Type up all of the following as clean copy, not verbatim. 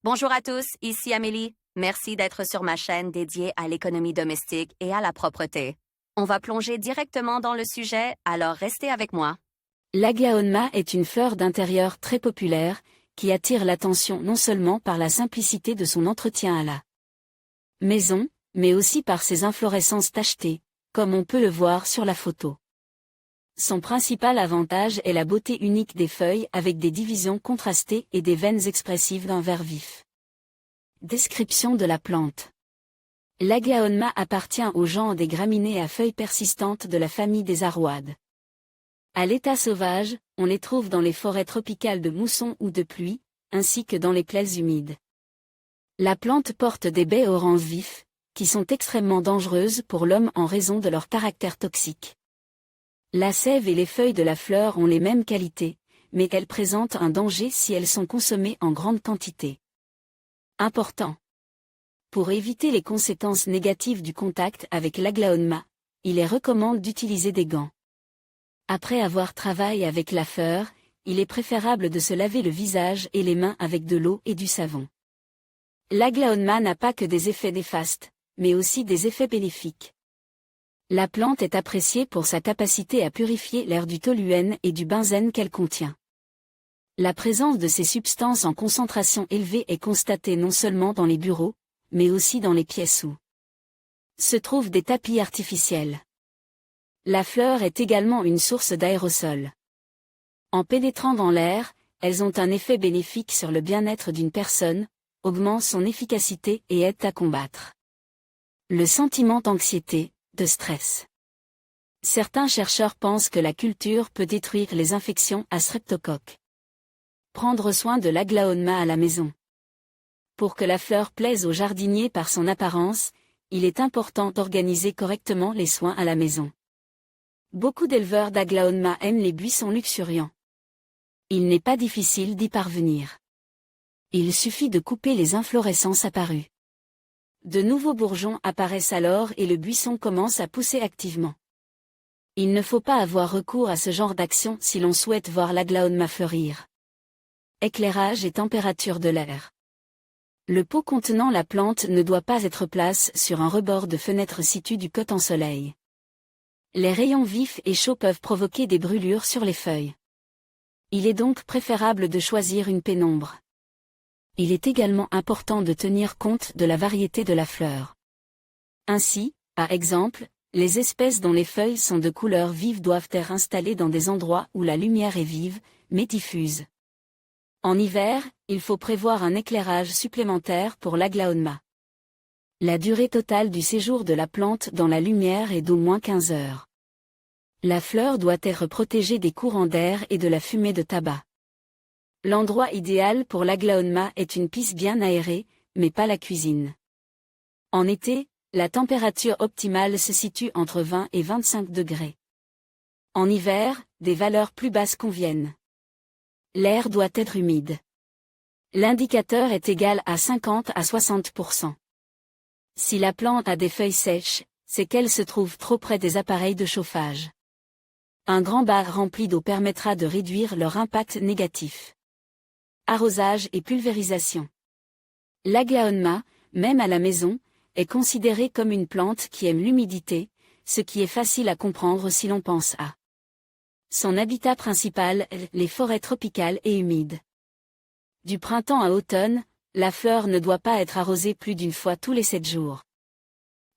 Bonjour à tous, ici Amélie. Merci d'être sur ma chaîne dédiée à l'économie domestique et à la propreté. On va plonger directement dans le sujet, alors restez avec moi. L'aglaonema est une fleur d'intérieur très populaire, qui attire l'attention non seulement par la simplicité de son entretien à la maison, mais aussi par ses inflorescences tachetées, comme on peut le voir sur la photo. Son principal avantage est la beauté unique des feuilles avec des divisions contrastées et des veines expressives d'un vert vif. Description de la plante. L'aglaonema appartient au genre des graminées à feuilles persistantes de la famille des aroides. À l'état sauvage, on les trouve dans les forêts tropicales de mousson ou de pluie, ainsi que dans les plaines humides. La plante porte des baies orange vif, qui sont extrêmement dangereuses pour l'homme en raison de leur caractère toxique. La sève et les feuilles de la fleur ont les mêmes qualités, mais elles présentent un danger si elles sont consommées en grande quantité. Important. Pour éviter les conséquences négatives du contact avec l'aglaonema, il est recommandé d'utiliser des gants. Après avoir travaillé avec la fleur, il est préférable de se laver le visage et les mains avec de l'eau et du savon. L'aglaonema n'a pas que des effets néfastes, mais aussi des effets bénéfiques. La plante est appréciée pour sa capacité à purifier l'air du toluène et du benzène qu'elle contient. La présence de ces substances en concentration élevée est constatée non seulement dans les bureaux, mais aussi dans les pièces où se trouvent des tapis artificiels. La fleur est également une source d'aérosols. En pénétrant dans l'air, elles ont un effet bénéfique sur le bien-être d'une personne, augmentent son efficacité et aident à combattre le sentiment d'anxiété, de stress. Certains chercheurs pensent que la culture peut détruire les infections à streptocoque. Prendre soin de l'aglaonema à la maison. Pour que la fleur plaise aux jardiniers par son apparence, il est important d'organiser correctement les soins à la maison. Beaucoup d'éleveurs d'aglaonema aiment les buissons luxuriants. Il n'est pas difficile d'y parvenir. Il suffit de couper les inflorescences apparues. De nouveaux bourgeons apparaissent alors et le buisson commence à pousser activement. Il ne faut pas avoir recours à ce genre d'action si l'on souhaite voir l'aglaonema fleurir. Éclairage et température de l'air. Le pot contenant la plante ne doit pas être placé sur un rebord de fenêtre situé du côté en soleil. Les rayons vifs et chauds peuvent provoquer des brûlures sur les feuilles. Il est donc préférable de choisir une pénombre. Il est également important de tenir compte de la variété de la fleur. Ainsi, par exemple, les espèces dont les feuilles sont de couleur vive doivent être installées dans des endroits où la lumière est vive, mais diffuse. En hiver, il faut prévoir un éclairage supplémentaire pour l'aglaonema. La durée totale du séjour de la plante dans la lumière est d'au moins 15 heures. La fleur doit être protégée des courants d'air et de la fumée de tabac. L'endroit idéal pour l'aglaonema est une piste bien aérée, mais pas la cuisine. En été, la température optimale se situe entre 20 et 25 degrés. En hiver, des valeurs plus basses conviennent. L'air doit être humide. L'indicateur est égal à 50 à 60%. Si la plante a des feuilles sèches, c'est qu'elle se trouve trop près des appareils de chauffage. Un grand bar rempli d'eau permettra de réduire leur impact négatif. Arrosage et pulvérisation. L'aglaonema, même à la maison, est considéré comme une plante qui aime l'humidité, ce qui est facile à comprendre si l'on pense à son habitat principal, les forêts tropicales et humides. Du printemps à automne, la fleur ne doit pas être arrosée plus d'une fois tous les 7 jours.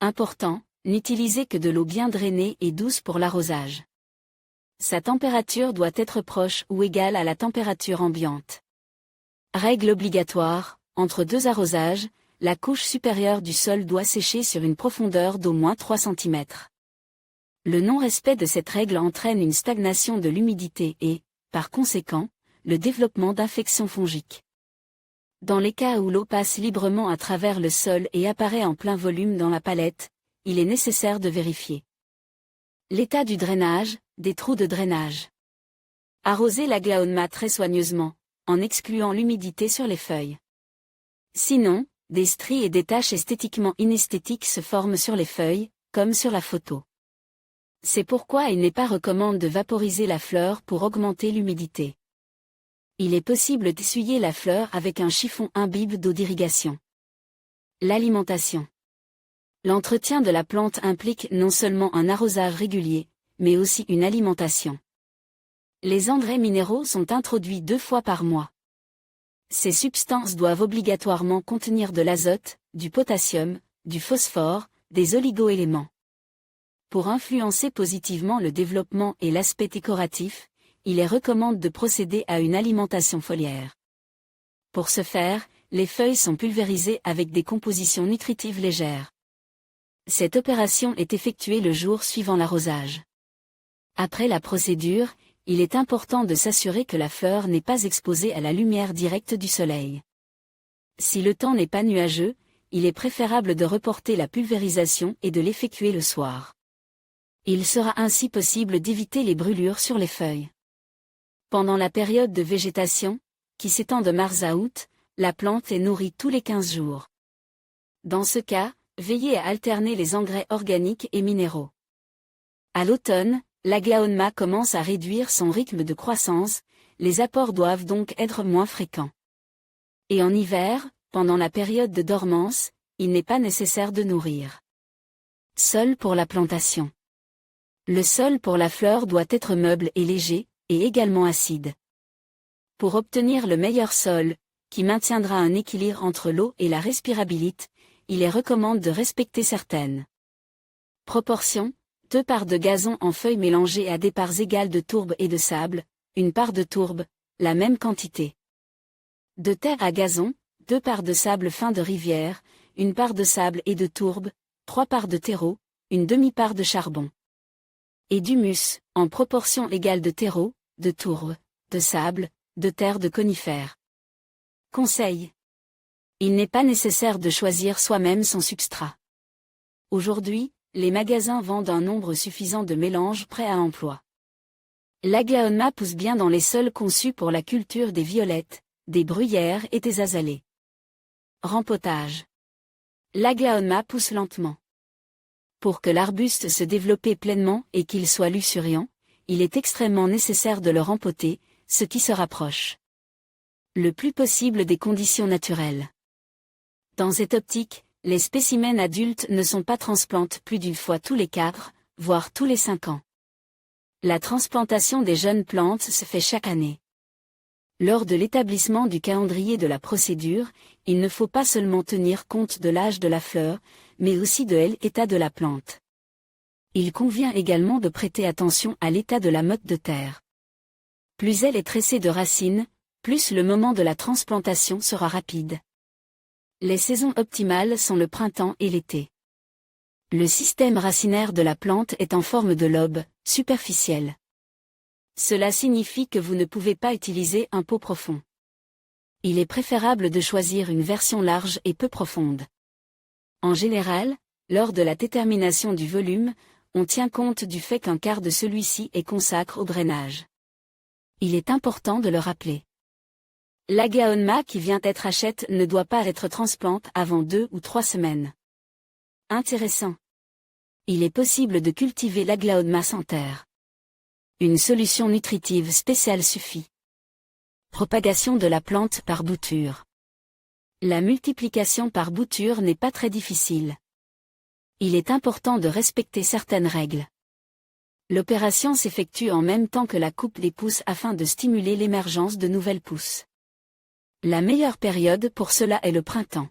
Important, n'utilisez que de l'eau bien drainée et douce pour l'arrosage. Sa température doit être proche ou égale à la température ambiante. Règle obligatoire, entre 2 arrosages, la couche supérieure du sol doit sécher sur une profondeur d'au moins 3 cm. Le non-respect de cette règle entraîne une stagnation de l'humidité et, par conséquent, le développement d'infections fongiques. Dans les cas où l'eau passe librement à travers le sol et apparaît en plein volume dans la palette, il est nécessaire de vérifier l'état du drainage, des trous de drainage. Arrosez l'aglaonema très soigneusement, en excluant l'humidité sur les feuilles. Sinon, des stries et des taches esthétiquement inesthétiques se forment sur les feuilles, comme sur la photo. C'est pourquoi il n'est pas recommandé de vaporiser la fleur pour augmenter l'humidité. Il est possible d'essuyer la fleur avec un chiffon imbibe d'eau d'irrigation. L'alimentation. L'entretien de la plante implique non seulement un arrosage régulier, mais aussi une alimentation. Les engrais minéraux sont introduits 2 fois par mois. Ces substances doivent obligatoirement contenir de l'azote, du potassium, du phosphore, des oligo-éléments. Pour influencer positivement le développement et l'aspect décoratif, il est recommandé de procéder à une alimentation foliaire. Pour ce faire, les feuilles sont pulvérisées avec des compositions nutritives légères. Cette opération est effectuée le jour suivant l'arrosage. Après la procédure, il est important de s'assurer que la fleur n'est pas exposée à la lumière directe du soleil. Si le temps n'est pas nuageux, il est préférable de reporter la pulvérisation et de l'effectuer le soir. Il sera ainsi possible d'éviter les brûlures sur les feuilles. Pendant la période de végétation, qui s'étend de mars à août, la plante est nourrie tous les 15 jours. Dans ce cas, veillez à alterner les engrais organiques et minéraux. À l'automne, l'aglaonema commence à réduire son rythme de croissance, les apports doivent donc être moins fréquents. Et en hiver, pendant la période de dormance, il n'est pas nécessaire de nourrir. Sol pour la plantation. Le sol pour la fleur doit être meuble et léger, et également acide. Pour obtenir le meilleur sol, qui maintiendra un équilibre entre l'eau et la respirabilité, il est recommandé de respecter certaines proportions. 2 parts de gazon en feuilles mélangées à des parts égales de tourbe et de sable, 1 part de tourbe, la même quantité. De terre à gazon, 2 parts de sable fin de rivière, 1 part de sable et de tourbe, 3 parts de terreau, 1 demi-part de charbon. Et d'humus, en proportion égale de terreau, de tourbe, de sable, de terre de conifères. Conseil. Il n'est pas nécessaire de choisir soi-même son substrat. Aujourd'hui, les magasins vendent un nombre suffisant de mélanges prêts à emploi. L'aglaonema pousse bien dans les sols conçus pour la culture des violettes, des bruyères et des azalées. Rempotage. L'aglaonema pousse lentement. Pour que l'arbuste se développe pleinement et qu'il soit luxuriant, il est extrêmement nécessaire de le rempoter, ce qui se rapproche le plus possible des conditions naturelles. Dans cette optique, les spécimens adultes ne sont pas transplantés plus d'une fois tous les 4, voire tous les 5 ans. La transplantation des jeunes plantes se fait chaque année. Lors de l'établissement du calendrier de la procédure, il ne faut pas seulement tenir compte de l'âge de la fleur, mais aussi de l'état de la plante. Il convient également de prêter attention à l'état de la motte de terre. Plus elle est tressée de racines, plus le moment de la transplantation sera rapide. Les saisons optimales sont le printemps et l'été. Le système racinaire de la plante est en forme de lobe, superficiel. Cela signifie que vous ne pouvez pas utiliser un pot profond. Il est préférable de choisir une version large et peu profonde. En général, lors de la détermination du volume, on tient compte du fait qu'un quart de celui-ci est consacré au drainage. Il est important de le rappeler. L'aglaonema qui vient être achète ne doit pas être transplanté avant 2 ou 3 semaines. Intéressant. Il est possible de cultiver l'aglaonema sans terre. Une solution nutritive spéciale suffit. Propagation de la plante par bouture. La multiplication par bouture n'est pas très difficile. Il est important de respecter certaines règles. L'opération s'effectue en même temps que la coupe des pousses afin de stimuler l'émergence de nouvelles pousses. La meilleure période pour cela est le printemps.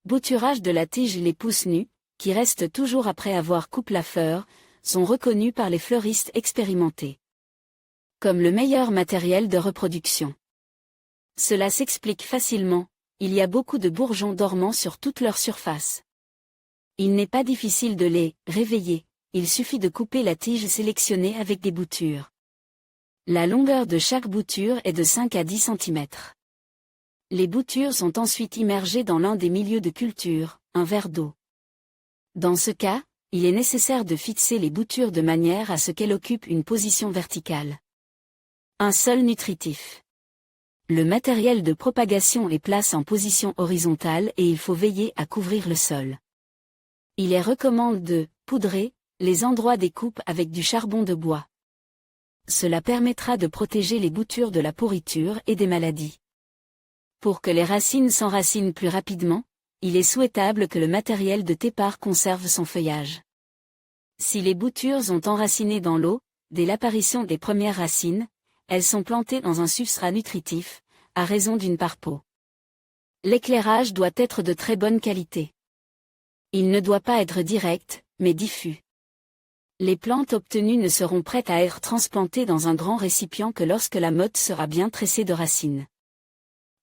Bouturage de la tige. Les pousses nues, qui restent toujours après avoir coupé la fleur, sont reconnues par les fleuristes expérimentés comme le meilleur matériel de reproduction. Cela s'explique facilement, il y a beaucoup de bourgeons dormants sur toute leur surface. Il n'est pas difficile de les réveiller, il suffit de couper la tige sélectionnée avec des boutures. La longueur de chaque bouture est de 5 à 10 cm. Les boutures sont ensuite immergées dans l'un des milieux de culture, un verre d'eau. Dans ce cas, il est nécessaire de fixer les boutures de manière à ce qu'elles occupent une position verticale. Un sol nutritif. Le matériel de propagation est placé en position horizontale et il faut veiller à couvrir le sol. Il est recommandé de poudrer les endroits des coupes avec du charbon de bois. Cela permettra de protéger les boutures de la pourriture et des maladies. Pour que les racines s'enracinent plus rapidement, il est souhaitable que le matériel de départ conserve son feuillage. Si les boutures ont enraciné dans l'eau, dès l'apparition des premières racines, elles sont plantées dans un substrat nutritif, à raison d'une par pot. L'éclairage doit être de très bonne qualité. Il ne doit pas être direct, mais diffus. Les plantes obtenues ne seront prêtes à être transplantées dans un grand récipient que lorsque la motte sera bien tressée de racines.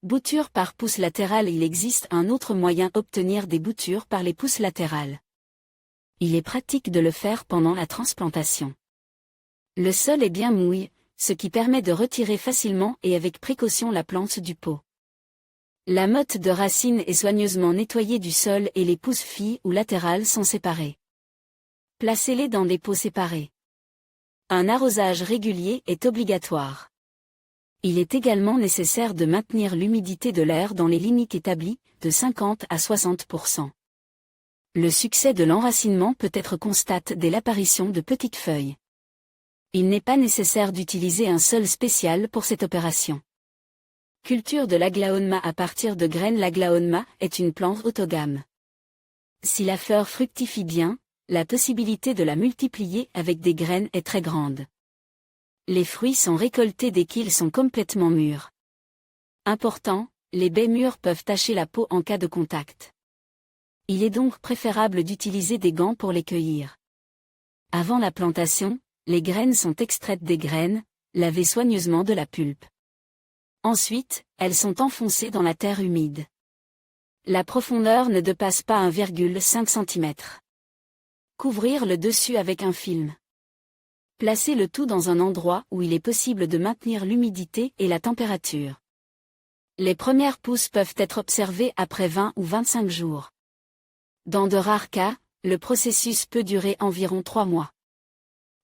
Bouture par pousse latérale. Il existe un autre moyen d'obtenir des boutures par les pousses latérales. Il est pratique de le faire pendant la transplantation. Le sol est bien mouillé, ce qui permet de retirer facilement et avec précaution la plante du pot. La motte de racines est soigneusement nettoyée du sol et les pousses filles ou latérales sont séparées. Placez-les dans des pots séparés. Un arrosage régulier est obligatoire. Il est également nécessaire de maintenir l'humidité de l'air dans les limites établies, de 50 à 60%. Le succès de l'enracinement peut être constaté dès l'apparition de petites feuilles. Il n'est pas nécessaire d'utiliser un sol spécial pour cette opération. Culture de l'aglaonema à partir de graines. L'aglaonema est une plante autogame. Si la fleur fructifie bien, la possibilité de la multiplier avec des graines est très grande. Les fruits sont récoltés dès qu'ils sont complètement mûrs. Important, les baies mûres peuvent tacher la peau en cas de contact. Il est donc préférable d'utiliser des gants pour les cueillir. Avant la plantation, les graines sont extraites des graines, lavées soigneusement de la pulpe. Ensuite, elles sont enfoncées dans la terre humide. La profondeur ne dépasse pas 1,5 cm. Couvrir le dessus avec un film. Placez le tout dans un endroit où il est possible de maintenir l'humidité et la température. Les premières pousses peuvent être observées après 20 ou 25 jours. Dans de rares cas, le processus peut durer environ 3 mois.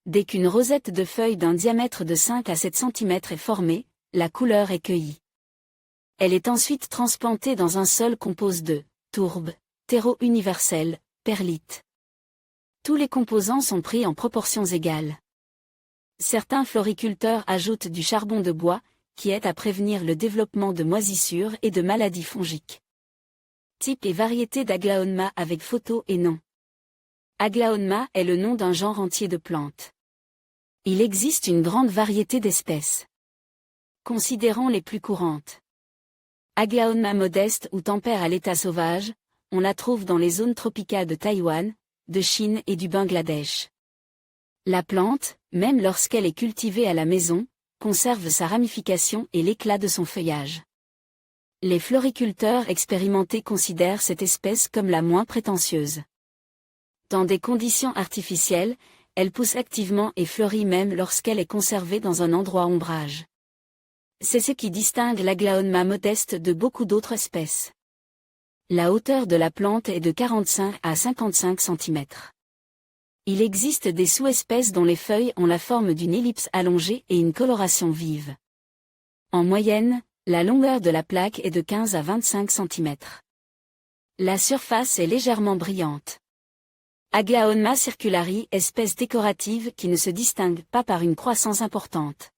Dès qu'une rosette de feuilles d'un diamètre de 5 à 7 cm est formée, la couleur est cueillie. Elle est ensuite transplantée dans un sol composé de tourbe, terreau universel, perlite. Tous les composants sont pris en proportions égales. Certains floriculteurs ajoutent du charbon de bois, qui aide à prévenir le développement de moisissures et de maladies fongiques. Type et variété d'aglaonema avec photo et nom. Aglaonema est le nom d'un genre entier de plantes. Il existe une grande variété d'espèces. Considérons les plus courantes. Aglaonema modeste ou tempère à l'état sauvage, on la trouve dans les zones tropicales de Taïwan, de Chine et du Bangladesh. La plante, même lorsqu'elle est cultivée à la maison, conserve sa ramification et l'éclat de son feuillage. Les floriculteurs expérimentés considèrent cette espèce comme la moins prétentieuse. Dans des conditions artificielles, elle pousse activement et fleurit même lorsqu'elle est conservée dans un endroit ombrage. C'est ce qui distingue l'aglaonema modeste de beaucoup d'autres espèces. La hauteur de la plante est de 45 à 55 cm. Il existe des sous-espèces dont les feuilles ont la forme d'une ellipse allongée et une coloration vive. En moyenne, la longueur de la plaque est de 15 à 25 cm. La surface est légèrement brillante. Aglaonema circulari, espèce décorative qui ne se distingue pas par une croissance importante.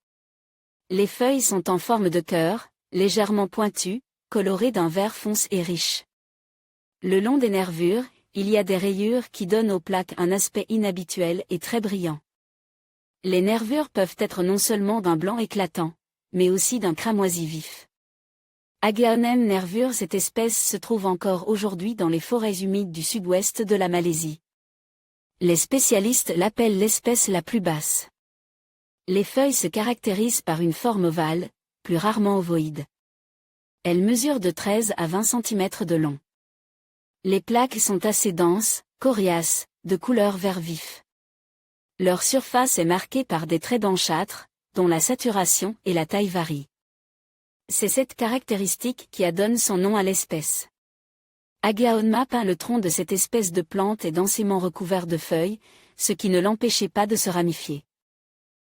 Les feuilles sont en forme de cœur, légèrement pointues, colorées d'un vert foncé et riche. Le long des nervures, il y a des rayures qui donnent aux plaques un aspect inhabituel et très brillant. Les nervures peuvent être non seulement d'un blanc éclatant, mais aussi d'un cramoisi vif. Aglaonema nervure. Cette espèce se trouve encore aujourd'hui dans les forêts humides du sud-ouest de la Malaisie. Les spécialistes l'appellent l'espèce la plus basse. Les feuilles se caractérisent par une forme ovale, plus rarement ovoïde. Elles mesurent de 13 à 20 cm de long. Les plaques sont assez denses, coriaces, de couleur vert vif. Leur surface est marquée par des traits blanchâtres, dont la saturation et la taille varient. C'est cette caractéristique qui a donné son nom à l'espèce. Aglaonema peint le tronc de cette espèce de plante est densément recouvert de feuilles, ce qui ne l'empêchait pas de se ramifier.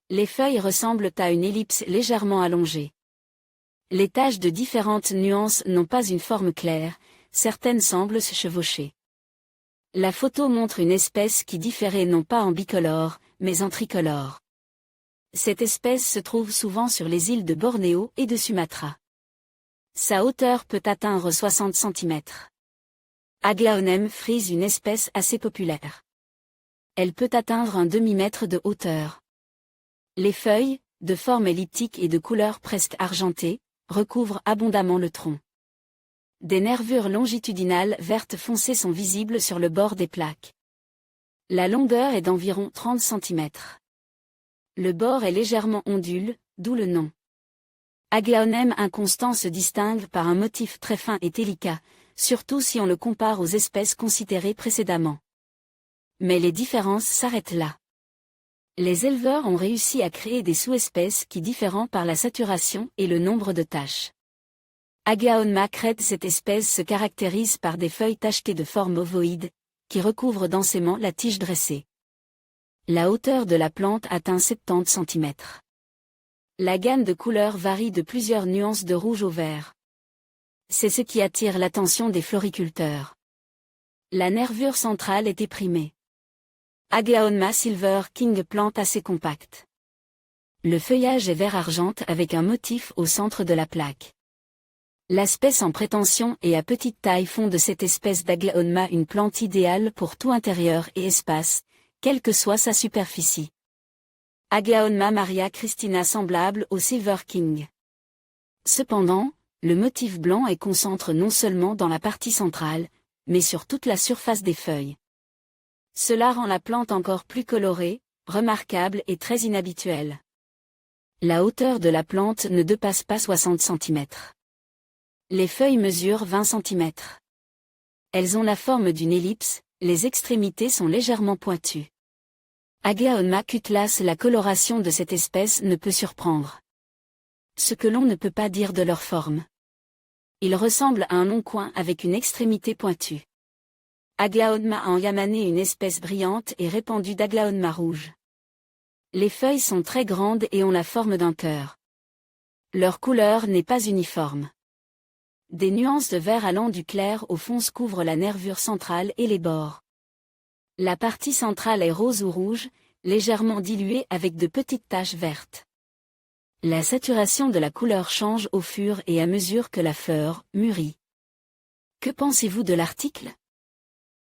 Les feuilles ressemblent à une ellipse légèrement allongée. Les taches de différentes nuances n'ont pas une forme claire, certaines semblent se chevaucher. La photo montre une espèce qui différait non pas en bicolore, mais en tricolore. Cette espèce se trouve souvent sur les îles de Bornéo et de Sumatra. Sa hauteur peut atteindre 60 cm. Aglaonem frise, une espèce assez populaire. Elle peut atteindre un demi-mètre de hauteur. Les feuilles, de forme elliptique et de couleur presque argentée, recouvrent abondamment le tronc. Des nervures longitudinales vertes foncées sont visibles sur le bord des plaques. La longueur est d'environ 30 cm. Le bord est légèrement ondule, d'où le nom. Aglaonem inconstant se distingue par un motif très fin et délicat, surtout si on le compare aux espèces considérées précédemment. Mais les différences s'arrêtent là. Les éleveurs ont réussi à créer des sous-espèces qui diffèrent par la saturation et le nombre de taches. Aglaonema crête, cette espèce se caractérise par des feuilles tachetées de forme ovoïde, qui recouvrent densément la tige dressée. La hauteur de la plante atteint 70 cm. La gamme de couleurs varie de plusieurs nuances de rouge au vert. C'est ce qui attire l'attention des floriculteurs. La nervure centrale est éprimée. Aglaonema Silver King, plante assez compacte. Le feuillage est vert argente avec un motif au centre de la plaque. L'aspect sans prétention et à petite taille font de cette espèce d'Aglaonema une plante idéale pour tout intérieur et espace, quelle que soit sa superficie. Aglaonema Maria Christina semblable au Silver King. Cependant, le motif blanc est concentre non seulement dans la partie centrale, mais sur toute la surface des feuilles. Cela rend la plante encore plus colorée, remarquable et très inhabituelle. La hauteur de la plante ne dépasse pas 60 cm. Les feuilles mesurent 20 cm. Elles ont la forme d'une ellipse, les extrémités sont légèrement pointues. Aglaonema cutlass, la coloration de cette espèce ne peut surprendre. Ce que l'on ne peut pas dire de leur forme. Ils ressemblent à un long coin avec une extrémité pointue. Aglaonema en Yamané, une espèce brillante et répandue d'Aglaonema rouge. Les feuilles sont très grandes et ont la forme d'un cœur. Leur couleur n'est pas uniforme. Des nuances de vert allant du clair au fonce couvrent la nervure centrale et les bords. La partie centrale est rose ou rouge, légèrement diluée avec de petites taches vertes. La saturation de la couleur change au fur et à mesure que la fleur mûrit. Que pensez-vous de l'article ?